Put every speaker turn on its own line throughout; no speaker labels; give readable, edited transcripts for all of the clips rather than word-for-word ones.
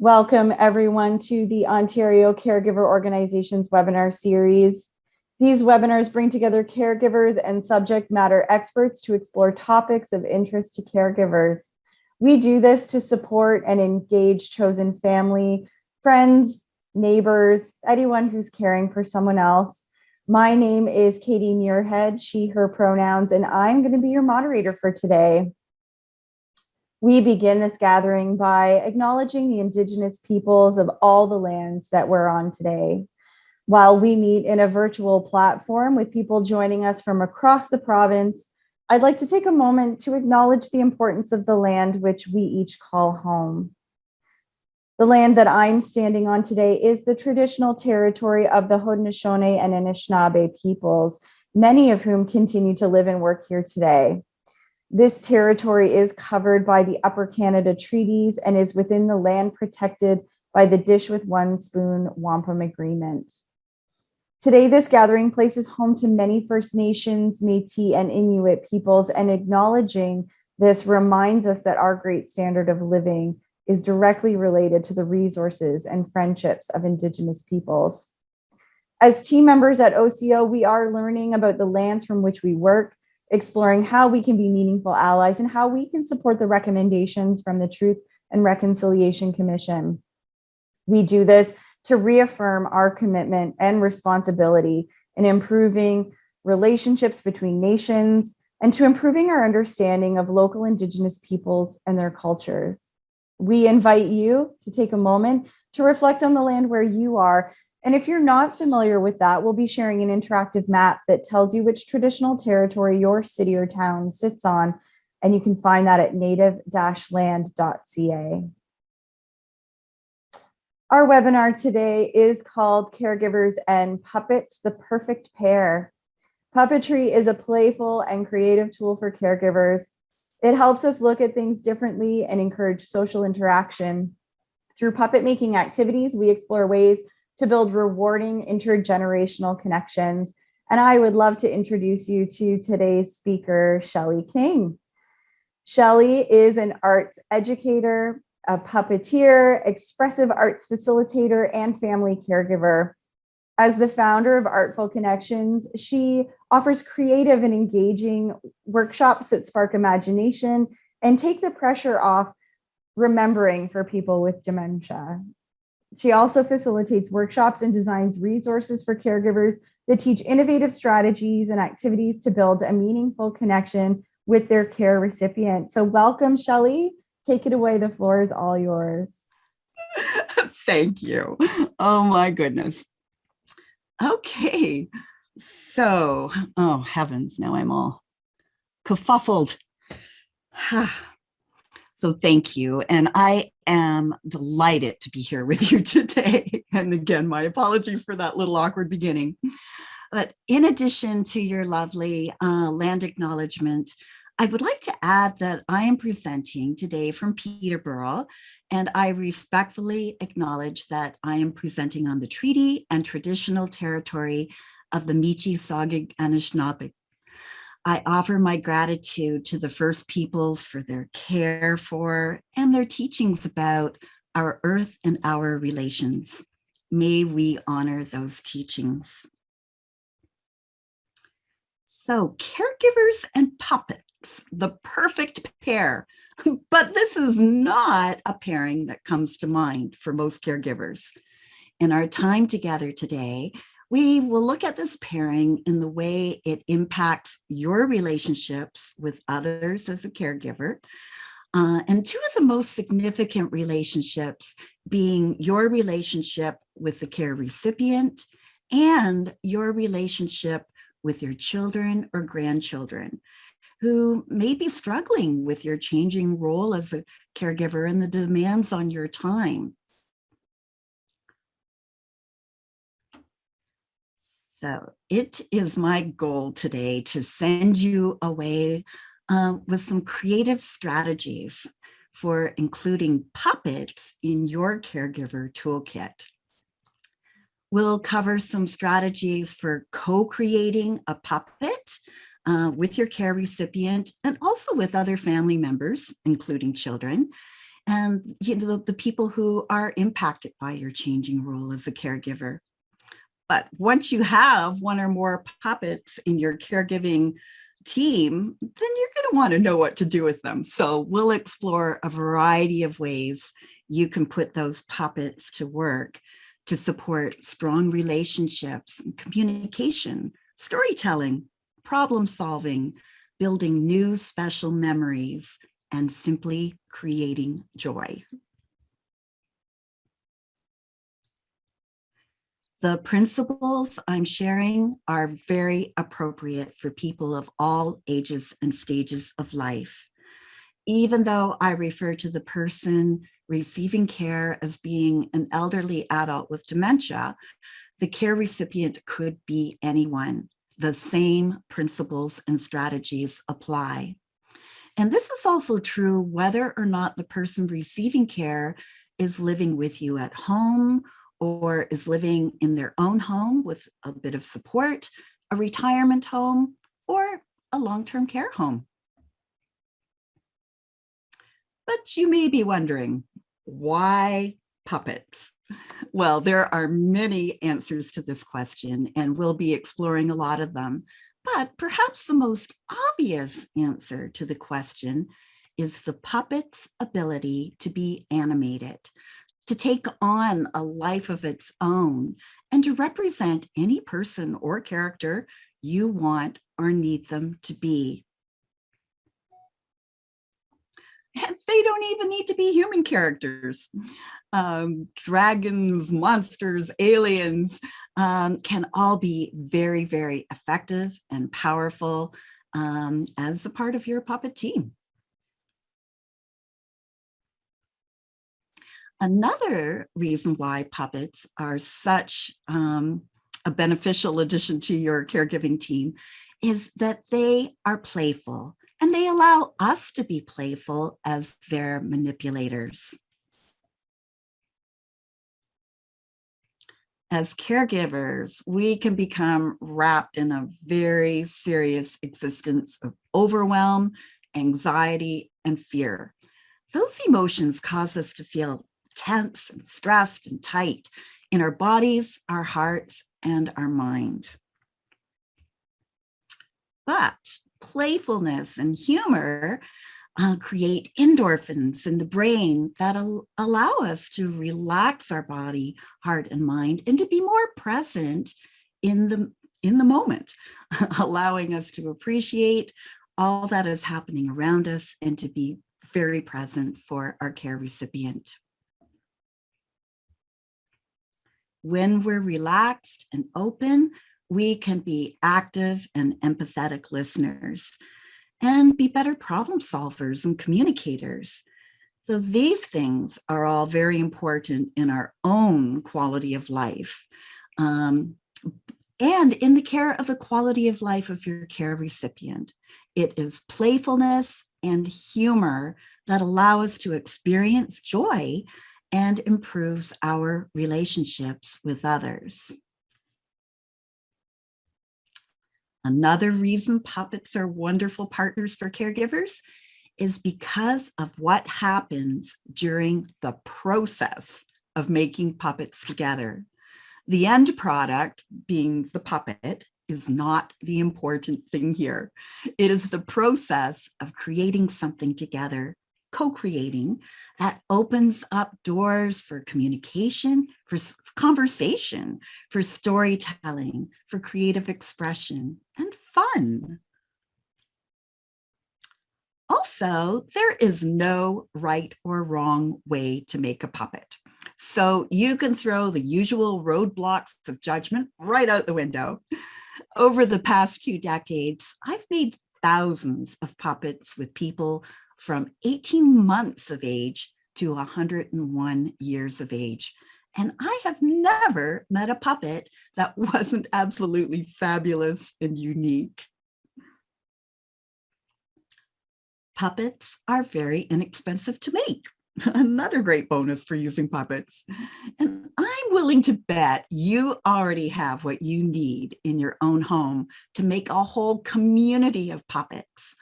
Welcome everyone to the Ontario Caregiver Organization's webinar series. These webinars bring together caregivers and subject matter experts to explore topics of interest to caregivers. We do this to support and engage chosen family, friends, neighbors, anyone who's caring for someone else. My name is Katie Muirhead, she, her pronouns, and I'm going to be your moderator for today. We begin this gathering by acknowledging the Indigenous peoples of all the lands that we're on today. While we meet in a virtual platform with people joining us from across the province, I'd like to take a moment to acknowledge the importance of the land which we each call home. The land that I'm standing on today is the traditional territory of the Haudenosaunee and Anishinaabe peoples, many of whom continue to live and work here today. This territory is covered by the Upper Canada Treaties and is within the land protected by the Dish with One Spoon Wampum Agreement. Today, this gathering places home to many First Nations, Métis, and Inuit peoples, and acknowledging this reminds us that our great standard of living is directly related to the resources and friendships of Indigenous peoples. As team members at OCO, we are learning about the lands from which we work, exploring how we can be meaningful allies and how we can support the recommendations from the Truth and Reconciliation Commission. We do this to reaffirm our commitment and responsibility in improving relationships between nations and to improving our understanding of local Indigenous peoples and their cultures. We invite you to take a moment to reflect on the land where you are. And if you're not familiar with that, we'll be sharing an interactive map that tells you which traditional territory your city or town sits on, and you can find that at native-land.ca. Our webinar today is called Caregivers and Puppets, the Perfect Pair. Puppetry is a playful and creative tool for caregivers. It helps us look at things differently and encourage social interaction. Through puppet making activities, we explore ways to build rewarding intergenerational connections. And I would love to introduce you to today's speaker, Shelley King. Shelley is an arts educator, a puppeteer, expressive arts facilitator, and family caregiver. As the founder of Artful Connections, she offers creative and engaging workshops that spark imagination and take the pressure off remembering for people with dementia. She also facilitates workshops and designs resources for caregivers that teach innovative strategies and activities to build a meaningful connection with their care recipient. So welcome, Shelley. Take it away. The floor is all yours.
Thank you. Oh my goodness. Okay. So, oh heavens, now I'm all kerfuffled. So thank you. And I am delighted to be here with you today. And again, my apologies for that little awkward beginning. But in addition to your lovely land acknowledgement, I would like to add that I am presenting today from Peterborough, and I respectfully acknowledge that I am presenting on the treaty and traditional territory of the Mache, Saugig, Anishinaabe. I offer my gratitude to the First Peoples for their care for and their teachings about our earth and our relations. May we honor those teachings. So, caregivers and puppets, the perfect pair. But this is not a pairing that comes to mind for most caregivers. In our time together today, we will look at this pairing in the way it impacts your relationships with others as a caregiver. And two of the most significant relationships being your relationship with the care recipient and your relationship with your children or grandchildren who may be struggling with your changing role as a caregiver and the demands on your time. So it is my goal today to send you away with some creative strategies for including puppets in your caregiver toolkit. We'll cover some strategies for co-creating a puppet with your care recipient and also with other family members, including children, and the people who are impacted by your changing role as a caregiver. But once you have one or more puppets in your caregiving team, then you're going to want to know what to do with them. So we'll explore a variety of ways you can put those puppets to work to support strong relationships, communication, storytelling, problem solving, building new special memories, and simply creating joy. The principles I'm sharing are very appropriate for people of all ages and stages of life. Even though I refer to the person receiving care as being an elderly adult with dementia, the care recipient could be anyone. The same principles and strategies apply. And this is also true whether or not the person receiving care is living with you at home or is living in their own home with a bit of support, a retirement home, or a long-term care home. But you may be wondering, why puppets? Well, there are many answers to this question, and we'll be exploring a lot of them. But perhaps the most obvious answer to the question is the puppet's ability to be animated, to take on a life of its own, and to represent any person or character you want or need them to be. And they don't even need to be human characters. Dragons, monsters, aliens can all be very, very effective and powerful as a part of your puppet team. Another reason why puppets are such a beneficial addition to your caregiving team is that they are playful, and they allow us to be playful as their manipulators. As caregivers, we can become wrapped in a very serious existence of overwhelm, anxiety, and fear. Those emotions cause us to feel tense and stressed and tight in our bodies, our hearts, and our mind. But playfulness and humor create endorphins in the brain that allow us to relax our body, heart, and mind, and to be more present in the moment, allowing us to appreciate all that is happening around us and to be very present for our care recipient. When we're relaxed and open, we can be active and empathetic listeners and be better problem solvers and communicators. So these things are all very important in our own quality of life and in the care of the quality of life of your care recipient. It is playfulness and humor that allow us to experience joy and improves our relationships with others. Another reason puppets are wonderful partners for caregivers is because of what happens during the process of making puppets together. The end product, being the puppet, is not the important thing here. It is the process of creating something together, co-creating, that opens up doors for communication, for conversation, for storytelling, for creative expression, and fun. Also, there is no right or wrong way to make a puppet. So you can throw the usual roadblocks of judgment right out the window. Over the past 2 decades, I've made thousands of puppets with people from 18 months of age to 101 years of age. And I have never met a puppet that wasn't absolutely fabulous and unique. Puppets are very inexpensive to make. Another great bonus for using puppets. And I'm willing to bet you already have what you need in your own home to make a whole community of puppets.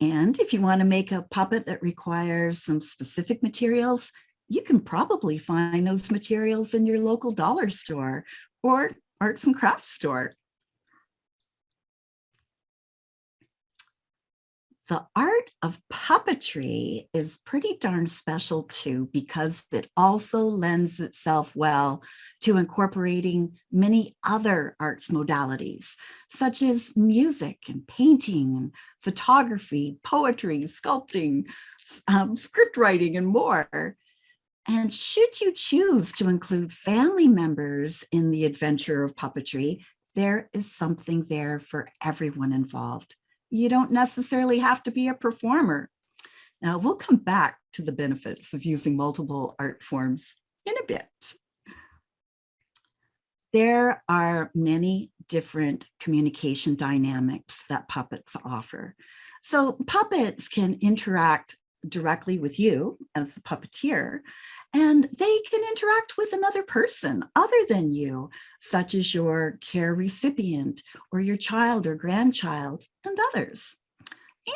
And if you want to make a puppet that requires some specific materials, you can probably find those materials in your local dollar store or arts and crafts store. The art of puppetry is pretty darn special too, because it also lends itself well to incorporating many other arts modalities, such as music and painting and photography, poetry, sculpting, script writing, and more. And should you choose to include family members in the adventure of puppetry, there is something there for everyone involved. You don't necessarily have to be a performer. Now, we'll come back to the benefits of using multiple art forms in a bit. There are many different communication dynamics that puppets offer. So puppets can interact directly with you as the puppeteer, and they can interact with another person other than you, such as your care recipient or your child or grandchild and others.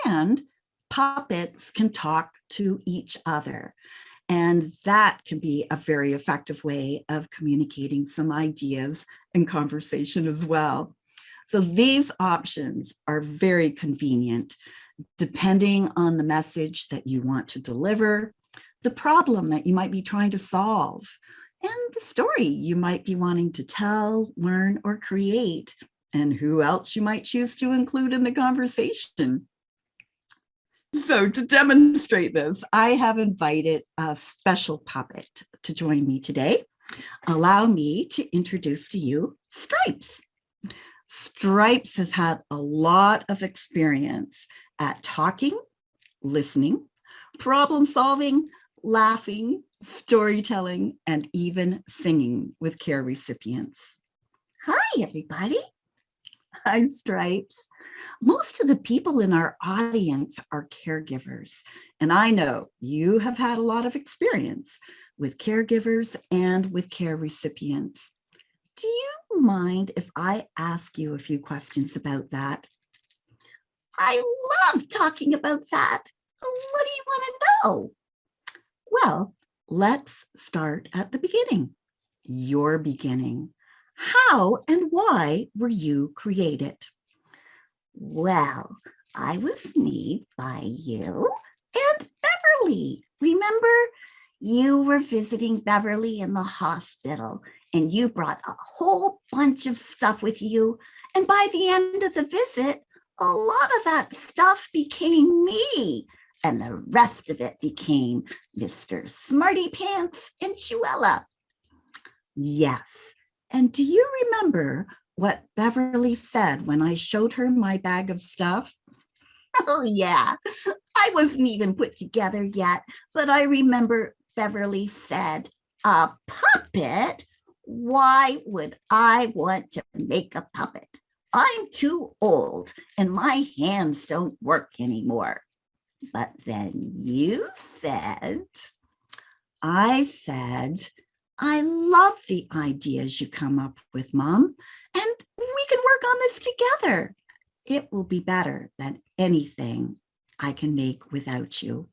And puppets can talk to each other, and that can be a very effective way of communicating some ideas and conversation as well. So these options are very convenient depending on the message that you want to deliver, the problem that you might be trying to solve, and the story you might be wanting to tell, learn, or create, and who else you might choose to include in the conversation. So to demonstrate this, I have invited a special puppet to join me today. Allow me to introduce to you Stripes. Stripes has had a lot of experience at talking, listening, problem solving, laughing, storytelling, and even singing with care recipients. Hi, everybody. Hi, Stripes. Most of the people in our audience are caregivers, and I know you have had a lot of experience with caregivers and with care recipients. Do you mind if I ask you a few questions about that? I love talking about that. What do you want to know? Well, let's start at the beginning. Your beginning. How and why were you created? Well, I was made by you and Beverly. Remember, you were visiting Beverly in the hospital and you brought a whole bunch of stuff with you. And by the end of the visit, a lot of that stuff became me. And the rest of it became Mr. Smarty Pants and Chuella. Yes. And do you remember what Beverly said when I showed her my bag of stuff? Oh, yeah. I wasn't even put together yet, but I remember Beverly said, a puppet? Why would I want to make a puppet? I'm too old and my hands don't work anymore. But then you said, I said, I love the ideas you come up with, Mom, and we can work on this together. It will be better than anything I can make without you.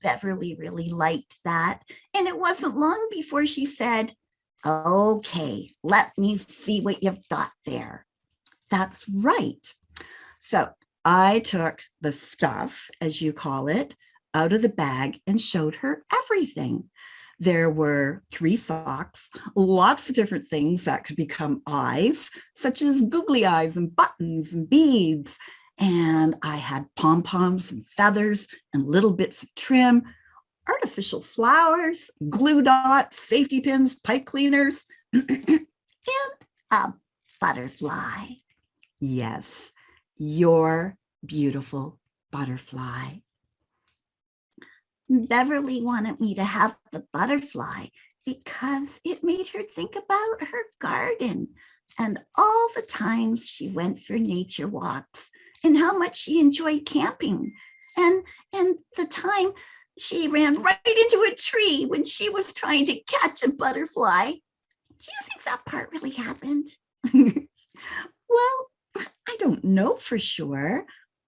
Beverly really liked that, and it wasn't long before she said, okay, let me see what you've got there. That's right. So I took the stuff, as you call it, out of the bag and showed her everything. There were 3 socks, lots of different things that could become eyes, such as googly eyes and buttons and beads. And I had pom-poms and feathers and little bits of trim, artificial flowers, glue dots, safety pins, pipe cleaners, and a butterfly. Yes, your beautiful butterfly. Beverly wanted me to have the butterfly because it made her think about her garden and all the times she went for nature walks and how much she enjoyed camping and the time she ran right into a tree when she was trying to catch a butterfly. Do you think that part really happened? Well, I don't know for sure,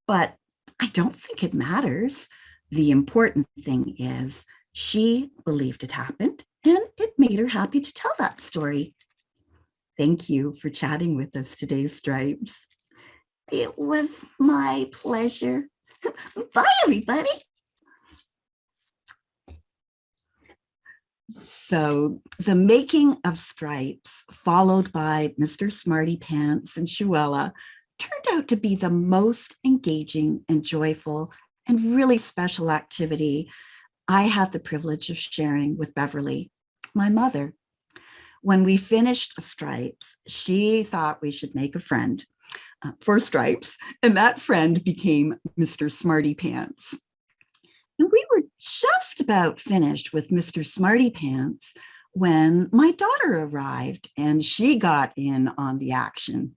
but I don't think it matters. The important thing is she believed it happened and it made her happy to tell that story. Thank you for chatting with us today, Stripes. It was my pleasure. Bye, everybody. So the making of Stripes, followed by Mr. Smarty Pants and Shuella, turned out to be the most engaging and joyful and really special activity I had the privilege of sharing with Beverly, my mother. When we finished Stripes, she thought we should make a friend for Stripes, and that friend became Mr. Smarty Pants. And we were just about finished with Mr. Smarty Pants when my daughter arrived, and she got in on the action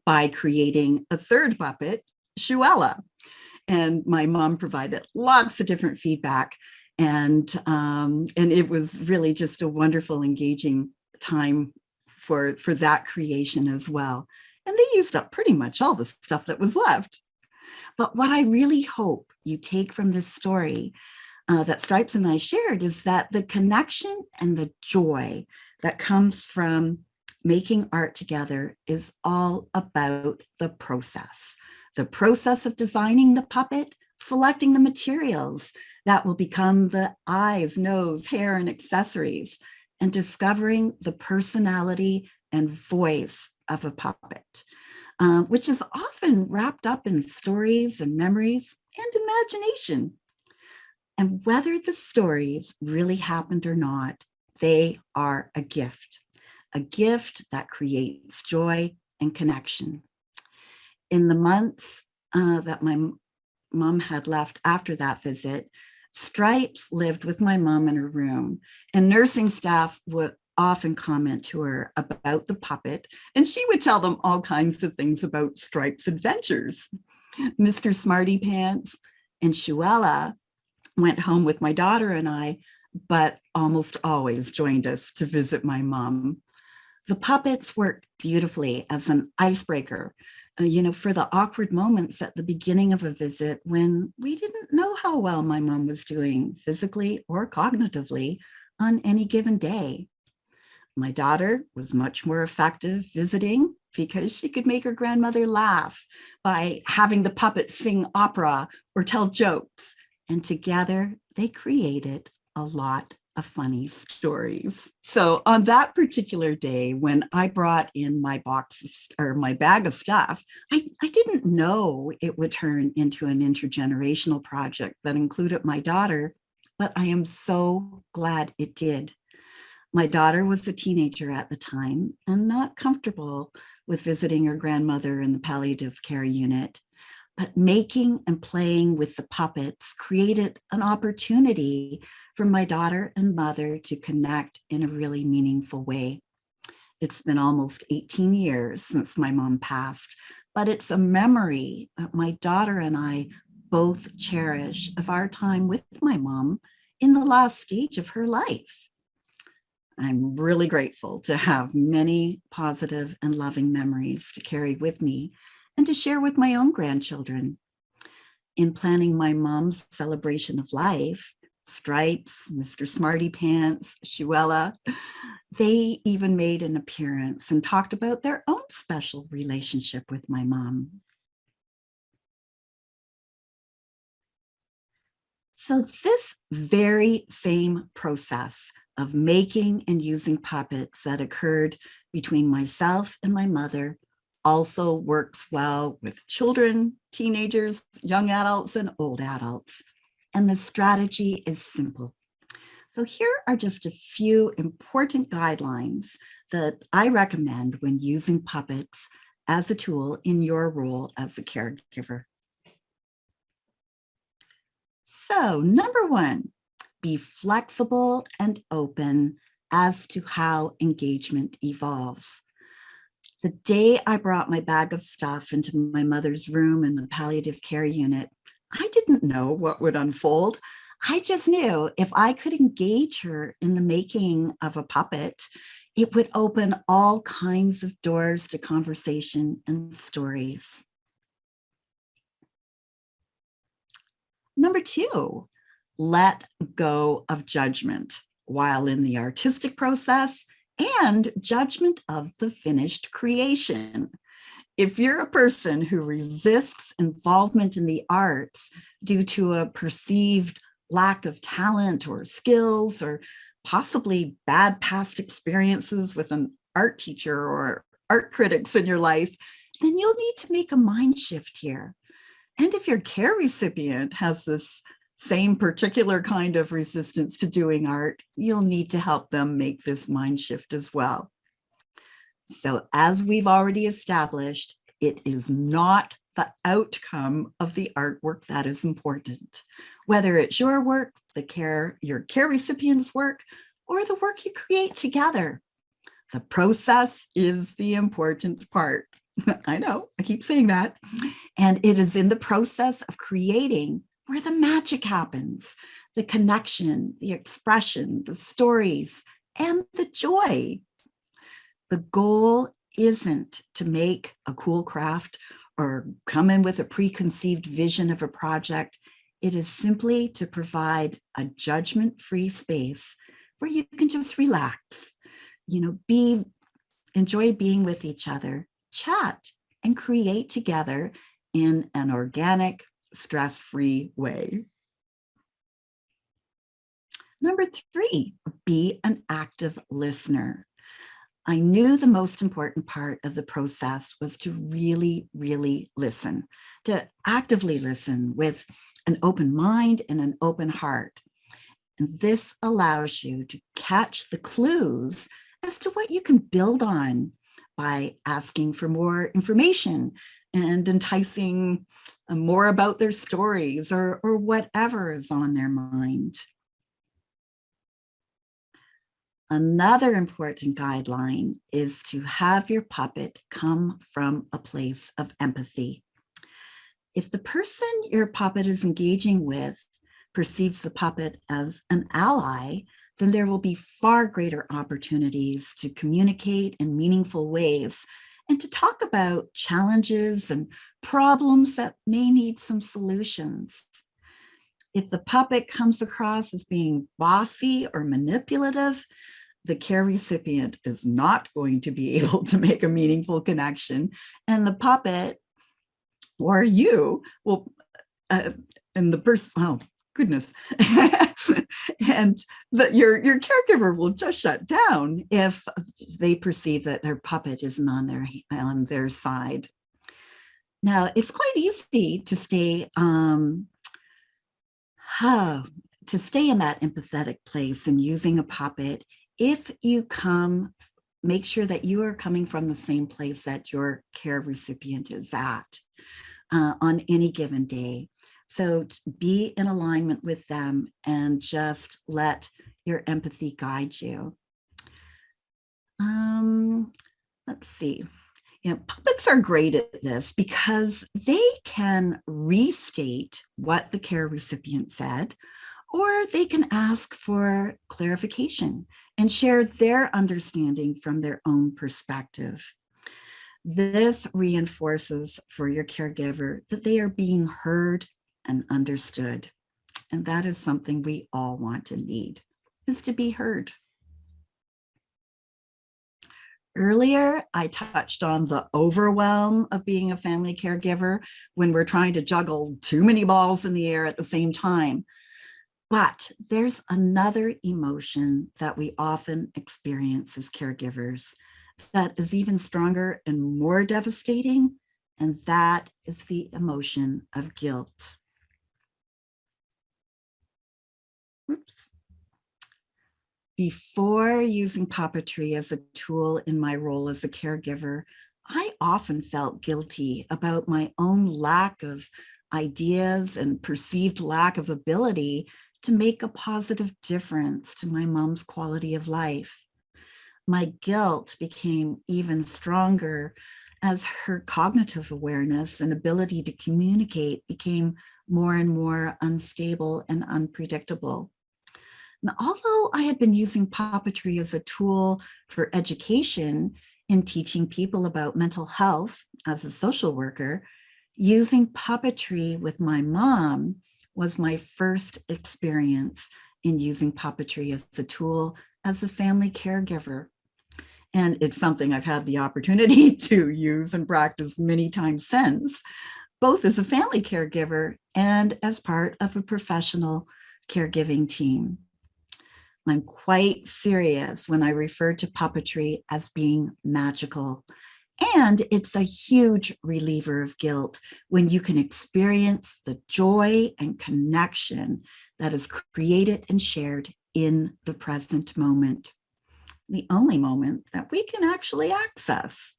by creating a third puppet, Shuella. And my mom provided lots of different feedback, and it was really just a wonderful, engaging time for that creation as well. And they used up pretty much all the stuff that was left. But what I really hope you take from this story that Stripes and I shared is that the connection and the joy that comes from making art together is all about the process of designing the puppet, selecting the materials that will become the eyes, nose, hair, and accessories, and discovering the personality and voice of a puppet, which is often wrapped up in stories and memories and imagination. And whether the stories really happened or not, they are a gift that creates joy and connection. In the months that my mom had left after that visit, Stripes lived with my mom in her room, and nursing staff would often comment to her about the puppet, and she would tell them all kinds of things about Stripes' adventures. Mr. Smarty Pants and Shuella went home with my daughter and I, but almost always joined us to visit my mom. The puppets worked beautifully as an icebreaker, for the awkward moments at the beginning of a visit when we didn't know how well my mom was doing physically or cognitively on any given day. My daughter was much more effective visiting because she could make her grandmother laugh by having the puppets sing opera or tell jokes. And together they created a lot of funny stories. So on that particular day, when I brought in my box or my bag of stuff, I didn't know it would turn into an intergenerational project that included my daughter, but I am so glad it did. My daughter was a teenager at the time and not comfortable with visiting her grandmother in the palliative care unit. But making and playing with the puppets created an opportunity for my daughter and mother to connect in a really meaningful way. It's been almost 18 years since my mom passed, but it's a memory that my daughter and I both cherish of our time with my mom in the last stage of her life. I'm really grateful to have many positive and loving memories to carry with me and to share with my own grandchildren. In planning my mom's celebration of life, Stripes, Mr. Smarty Pants, Shuella, they even made an appearance and talked about their own special relationship with my mom. So this very same process of making and using puppets that occurred between myself and my mother also works well with children, teenagers, young adults, and old adults. And the strategy is simple. So here are just a few important guidelines that I recommend when using puppets as a tool in your role as a caregiver. So, number one, be flexible and open as to how engagement evolves. The day I brought my bag of stuff into my mother's room in the palliative care unit, I didn't know what would unfold. I just knew if I could engage her in the making of a puppet, it would open all kinds of doors to conversation and stories. Number 2, let go of judgment while in the artistic process and judgment of the finished creation. If you're a person who resists involvement in the arts due to a perceived lack of talent or skills, or possibly bad past experiences with an art teacher or art critics in your life, then you'll need to make a mind shift here. And if your care recipient has this same particular kind of resistance to doing art, you'll need to help them make this mind shift as well. So as we've already established, it is not the outcome of the artwork that is important. Whether it's your work, your care recipient's work, or the work you create together. The process is the important part. I know, I keep saying that. And it is in the process of creating where the magic happens, the connection, the expression, the stories, and the joy. The goal isn't to make a cool craft or come in with a preconceived vision of a project. It is simply to provide a judgment-free space where you can just relax, enjoy being with each other, chat, and create together in an organic, stress-free way. Number 3, be an active listener. I knew the most important part of the process was to really, really listen, to actively listen with an open mind and an open heart. And this allows you to catch the clues as to what you can build on by asking for more information and enticing more about their stories or whatever is on their mind. Another important guideline is to have your puppet come from a place of empathy. If the person your puppet is engaging with perceives the puppet as an ally, then there will be far greater opportunities to communicate in meaningful ways and to talk about challenges and problems that may need some solutions. If the puppet comes across as being bossy or manipulative, the care recipient is not going to be able to make a meaningful connection, and the puppet or you will, and the person, oh goodness, and your caregiver will just shut down if they perceive that their puppet isn't on their side. Now, it's quite easy to stay in that empathetic place and using a puppet if you make sure that you are coming from the same place that your care recipient is at on any given day. So be in alignment with them and just let your empathy guide you. Let's see. Puppets are great at this because they can restate what the care recipient said, or they can ask for clarification and share their understanding from their own perspective. This reinforces for your caregiver that they are being heard and understood. And that is something we all want and need, is to be heard. Earlier, I touched on the overwhelm of being a family caregiver when we're trying to juggle too many balls in the air at the same time. But there's another emotion that we often experience as caregivers that is even stronger and more devastating, and that is the emotion of guilt. Oops. Before using puppetry as a tool in my role as a caregiver, I often felt guilty about my own lack of ideas and perceived lack of ability to make a positive difference to my mom's quality of life. My guilt became even stronger as her cognitive awareness and ability to communicate became more and more unstable and unpredictable. And although I had been using puppetry as a tool for education in teaching people about mental health as a social worker, using puppetry with my mom was my first experience in using puppetry as a tool as a family caregiver. And it's something I've had the opportunity to use and practice many times since, both as a family caregiver and as part of a professional caregiving team. I'm quite serious when I refer to puppetry as being magical. And it's a huge reliever of guilt when you can experience the joy and connection that is created and shared in the present moment, the only moment that we can actually access.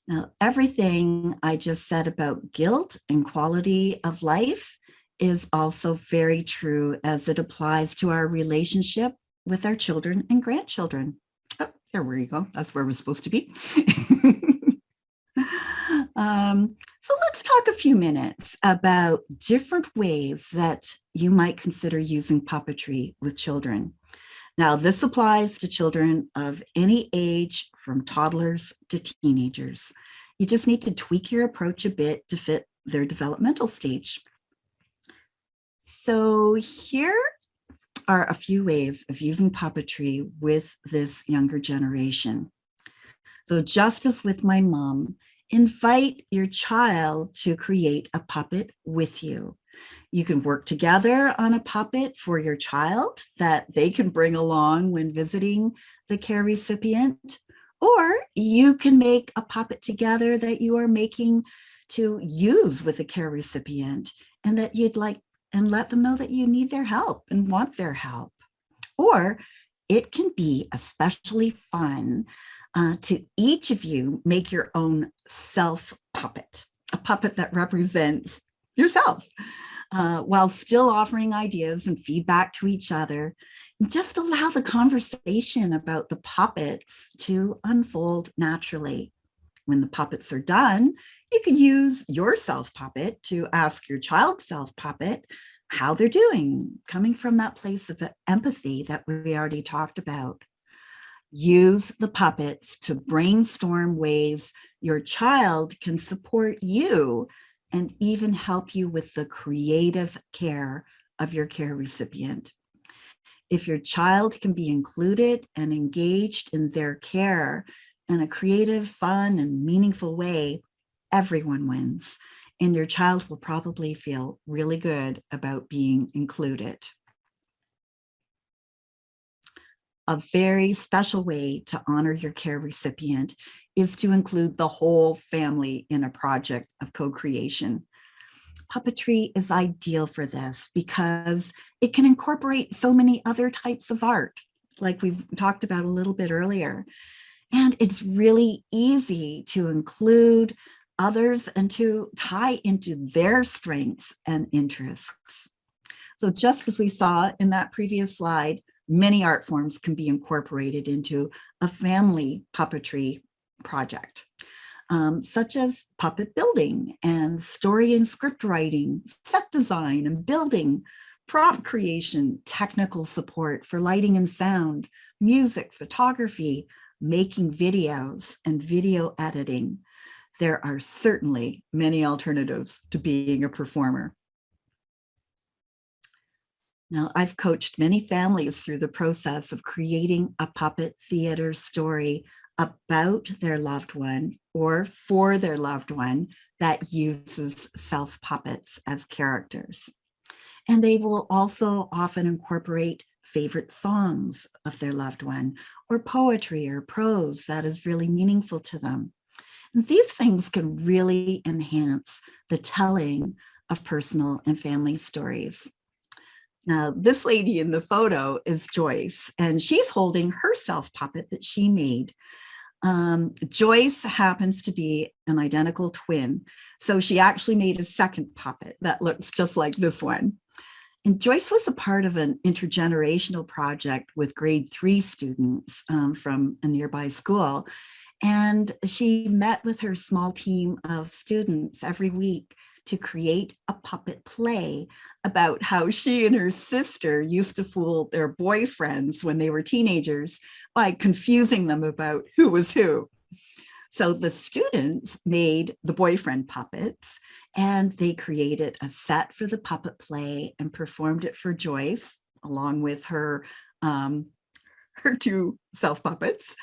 Now, everything I just said about guilt and quality of life is also very true as it applies to our relationship with our children and grandchildren. Oh, there we go. That's where we're supposed to be. So let's talk a few minutes about different ways that you might consider using puppetry with children. Now, this applies to children of any age, from toddlers to teenagers. You just need to tweak your approach a bit to fit their developmental stage. So here are a few ways of using puppetry with this younger generation. So just as with my mom, invite your child to create a puppet with you. You can work together on a puppet for your child that they can bring along when visiting the care recipient, or you can make a puppet together that you are making to use with the care recipient and that you'd like, and let them know that you need their help and want their help. Or it can be especially fun to each of you make your own self puppet, a puppet that represents yourself, while still offering ideas and feedback to each other. And just allow the conversation about the puppets to unfold naturally. When the puppets are done, you can use your self puppet to ask your child's self puppet how they're doing, coming from that place of empathy that we already talked about. Use the puppets to brainstorm ways your child can support you and even help you with the creative care of your care recipient. If your child can be included and engaged in their care in a creative, fun, and meaningful way, everyone wins. And your child will probably feel really good about being included. A very special way to honor your care recipient is to include the whole family in a project of co-creation. Puppetry is ideal for this because it can incorporate so many other types of art, like we've talked about a little bit earlier. And it's really easy to include others and to tie into their strengths and interests. So just as we saw in that previous slide, many art forms can be incorporated into a family puppetry project, such as puppet building and story and script writing, set design and building, prop creation, technical support for lighting and sound, music, photography, making videos, and video editing. There are certainly many alternatives to being a performer. Now, I've coached many families through the process of creating a puppet theater story about their loved one or for their loved one that uses self puppets as characters. And they will also often incorporate favorite songs of their loved one or poetry or prose that is really meaningful to them. And these things can really enhance the telling of personal and family stories. Now, this lady in the photo is Joyce, and she's holding her self puppet that she made. Joyce happens to be an identical twin, so she actually made a second puppet that looks just like this one. And Joyce was a part of an intergenerational project with grade 3 students from a nearby school. And she met with her small team of students every week to create a puppet play about how she and her sister used to fool their boyfriends when they were teenagers by confusing them about who was who. So the students made the boyfriend puppets, and they created a set for the puppet play and performed it for Joyce, along with her two self puppets.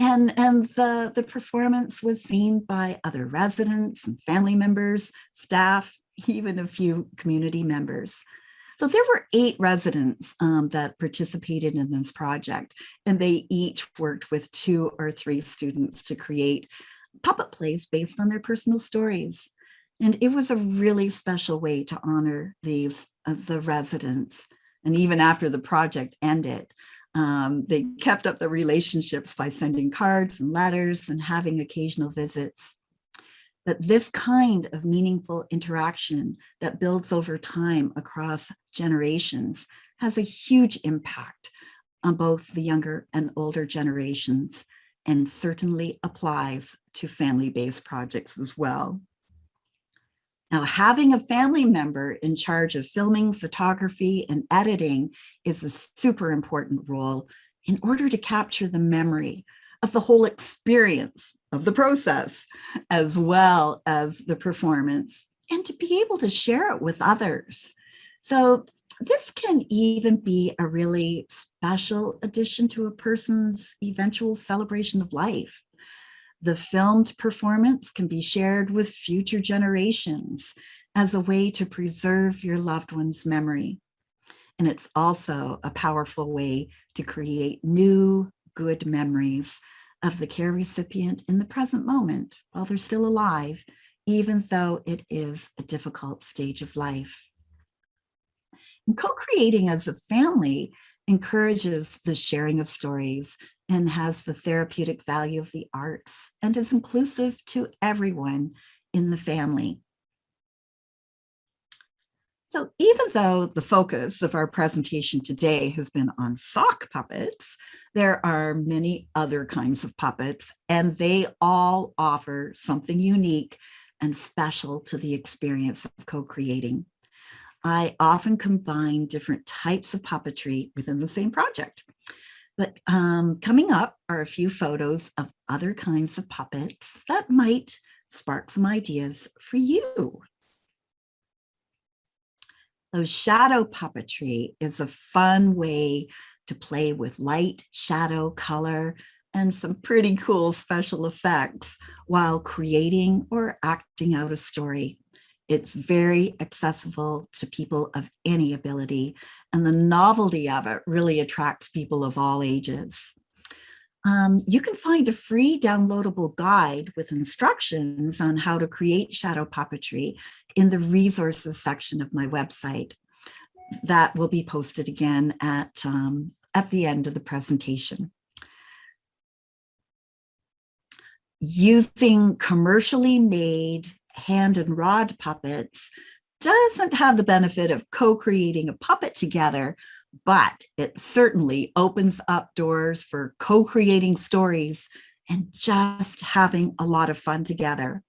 And the performance was seen by other residents and family members, staff, even a few community members. So there were 8 residents that participated in this project, and they each worked with 2 or 3 students to create puppet plays based on their personal stories. And it was a really special way to honor the residents. And even after the project ended, they kept up the relationships by sending cards and letters and having occasional visits. But this kind of meaningful interaction that builds over time across generations has a huge impact on both the younger and older generations, and certainly applies to family-based projects as well. Now, having a family member in charge of filming, photography, and editing is a super important role in order to capture the memory of the whole experience of the process, as well as the performance, and to be able to share it with others. So this can even be a really special addition to a person's eventual celebration of life. The filmed performance can be shared with future generations as a way to preserve your loved one's memory. And it's also a powerful way to create new, good memories of the care recipient in the present moment while they're still alive, even though it is a difficult stage of life. And co-creating as a family encourages the sharing of stories and has the therapeutic value of the arts and is inclusive to everyone in the family. So even though the focus of our presentation today has been on sock puppets, there are many other kinds of puppets, and they all offer something unique and special to the experience of co-creating. I often combine different types of puppetry within the same project. But coming up are a few photos of other kinds of puppets that might spark some ideas for you. So shadow puppetry is a fun way to play with light, shadow, color, and some pretty cool special effects while creating or acting out a story. It's very accessible to people of any ability, and the novelty of it really attracts people of all ages. You can find a free downloadable guide with instructions on how to create shadow puppetry in the resources section of my website. That will be posted again at the end of the presentation. Using commercially made hand and rod puppets doesn't have the benefit of co-creating a puppet together, but it certainly opens up doors for co-creating stories and just having a lot of fun together.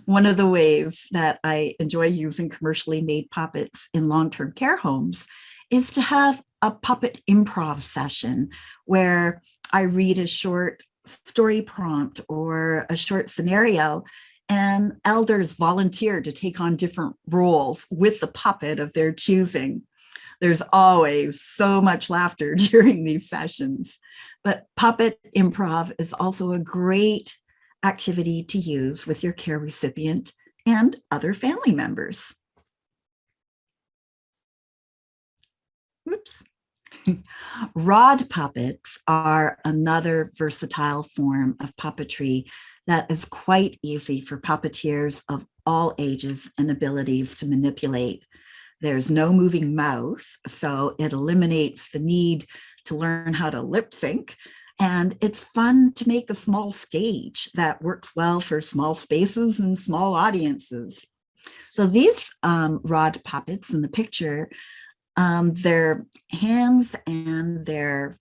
One of the ways that I enjoy using commercially made puppets in long-term care homes is to have a puppet improv session where I read a short story prompt or a short scenario, and elders volunteer to take on different roles with the puppet of their choosing. There's always so much laughter during these sessions, but puppet improv is also a great activity to use with your care recipient and other family members. Oops. Rod puppets are another versatile form of puppetry that is quite easy for puppeteers of all ages and abilities to manipulate. There's no moving mouth, so it eliminates the need to learn how to lip sync. And it's fun to make a small stage that works well for small spaces and small audiences. So these rod puppets in the picture, their hands and their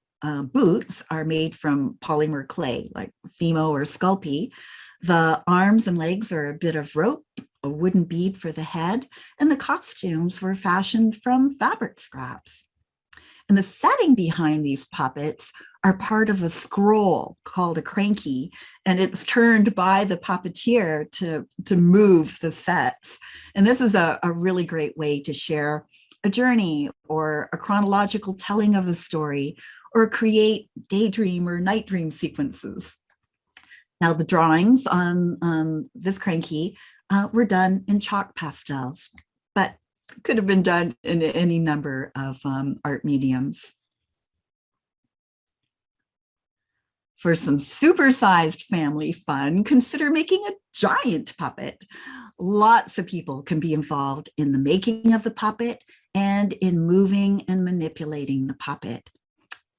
boots are made from polymer clay, like Fimo or Sculpey. The arms and legs are a bit of rope, a wooden bead for the head, and the costumes were fashioned from fabric scraps. And the setting behind these puppets are part of a scroll called a cranky, and it's turned by the puppeteer to move the sets. And this is a really great way to share a journey or a chronological telling of a story, or create daydream or night dream sequences. Now, the drawings on this cranky were done in chalk pastels, but could have been done in any number of art mediums. For some supersized family fun, consider making a giant puppet. Lots of people can be involved in the making of the puppet and in moving and manipulating the puppet.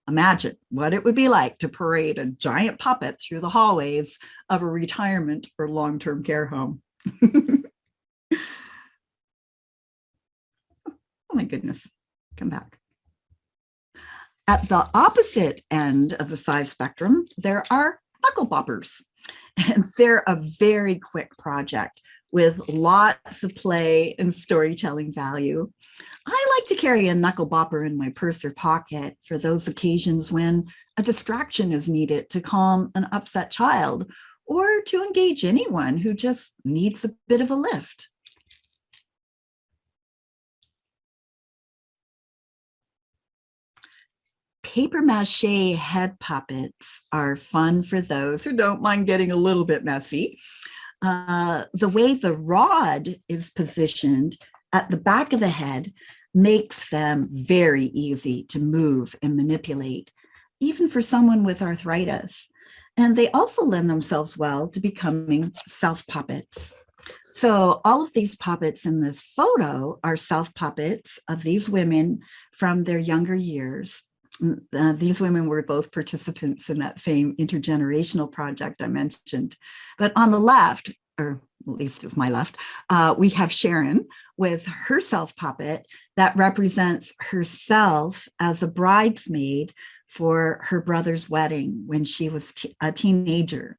Imagine what it would be like to parade a giant puppet through the hallways of a retirement or long-term care home. Oh my goodness, come back. At the opposite end of the size spectrum, there are knuckle boppers. And they're a very quick project with lots of play and storytelling value. I like to carry a knuckle bopper in my purse or pocket for those occasions when a distraction is needed to calm an upset child or to engage anyone who just needs a bit of a lift. Paper mache head puppets are fun for those who don't mind getting a little bit messy. The way the rod is positioned at the back of the head makes them very easy to move and manipulate, even for someone with arthritis. And they also lend themselves well to becoming self-puppets. So all of these puppets in this photo are self-puppets of these women from their younger years. These women were both participants in that same intergenerational project I mentioned. But on the left, or at least it's my left, we have Sharon with her self-puppet that represents herself as a bridesmaid for her brother's wedding when she was a teenager.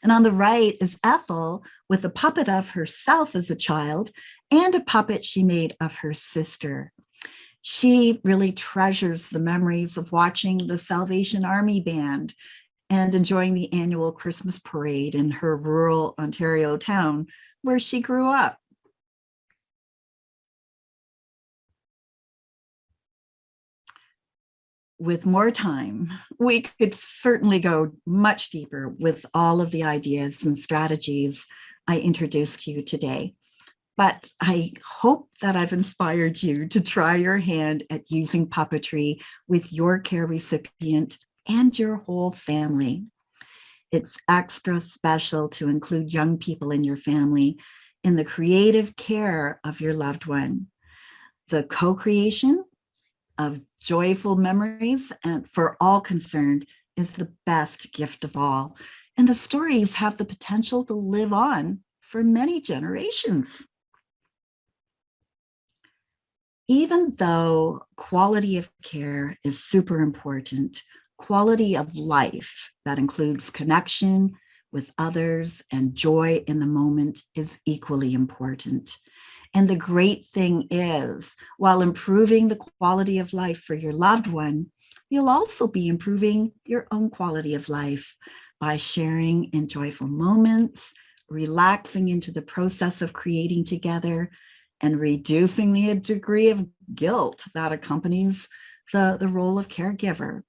And on the right is Ethel with a puppet of herself as a child and a puppet she made of her sister. She really treasures the memories of watching the Salvation Army band and enjoying the annual Christmas parade in her rural Ontario town where she grew up. With more time, we could certainly go much deeper with all of the ideas and strategies I introduced to you today. But I hope that I've inspired you to try your hand at using puppetry with your care recipient and your whole family. It's extra special to include young people in your family in the creative care of your loved one. The co-creation of joyful memories and for all concerned is the best gift of all. And the stories have the potential to live on for many generations. Even though quality of care is super important, quality of life that includes connection with others and joy in the moment is equally important. And the great thing is, while improving the quality of life for your loved one, you'll also be improving your own quality of life by sharing in joyful moments, relaxing into the process of creating together, and reducing the degree of guilt that accompanies the role of caregiver,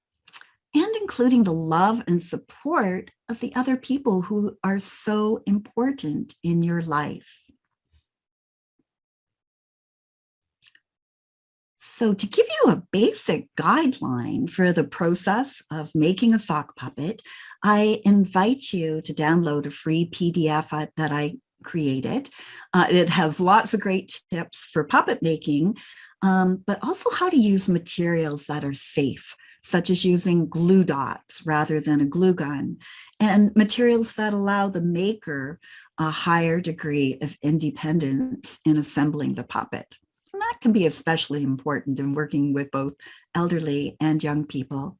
and including the love and support of the other people who are so important in your life. So to give you a basic guideline for the process of making a sock puppet, I invite you to download a free PDF that I created. It has lots of great tips for puppet making, but also how to use materials that are safe, such as using glue dots rather than a glue gun, and materials that allow the maker a higher degree of independence in assembling the puppet. And that can be especially important in working with both elderly and young people.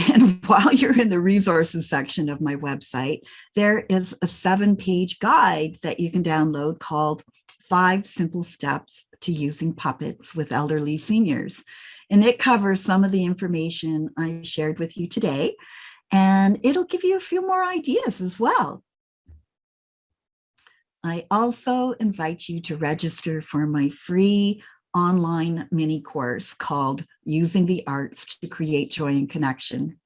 And while you're in the resources section of my website, there is a 7-page guide that you can download called 5 Simple Steps to Using Puppets with Elderly Seniors. and it covers some of the information I shared with you today, and it'll give you a few more ideas as well. I also invite you to register for my free online mini course called Using the Arts to Create Joy and Connection.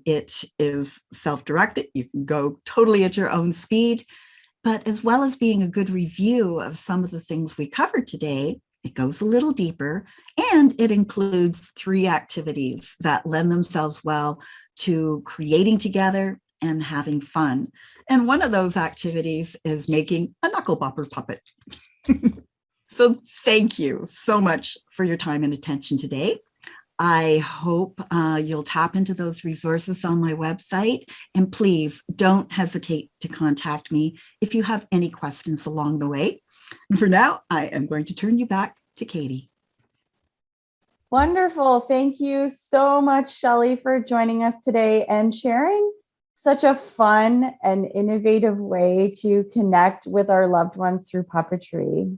It is self-directed. You can go totally at your own speed, but as well as being a good review of some of the things we covered today, it goes a little deeper, and it includes 3 activities that lend themselves well to creating together and having fun. And one of those activities is making a knuckle bopper puppet. So thank you so much for your time and attention today. I hope you'll tap into those resources on my website, and please don't hesitate to contact me if you have any questions along the way. And for now, I am going to turn you back to Katie.
Wonderful. Thank you so much, Shelley, for joining us today and sharing such a fun and innovative way to connect with our loved ones through puppetry.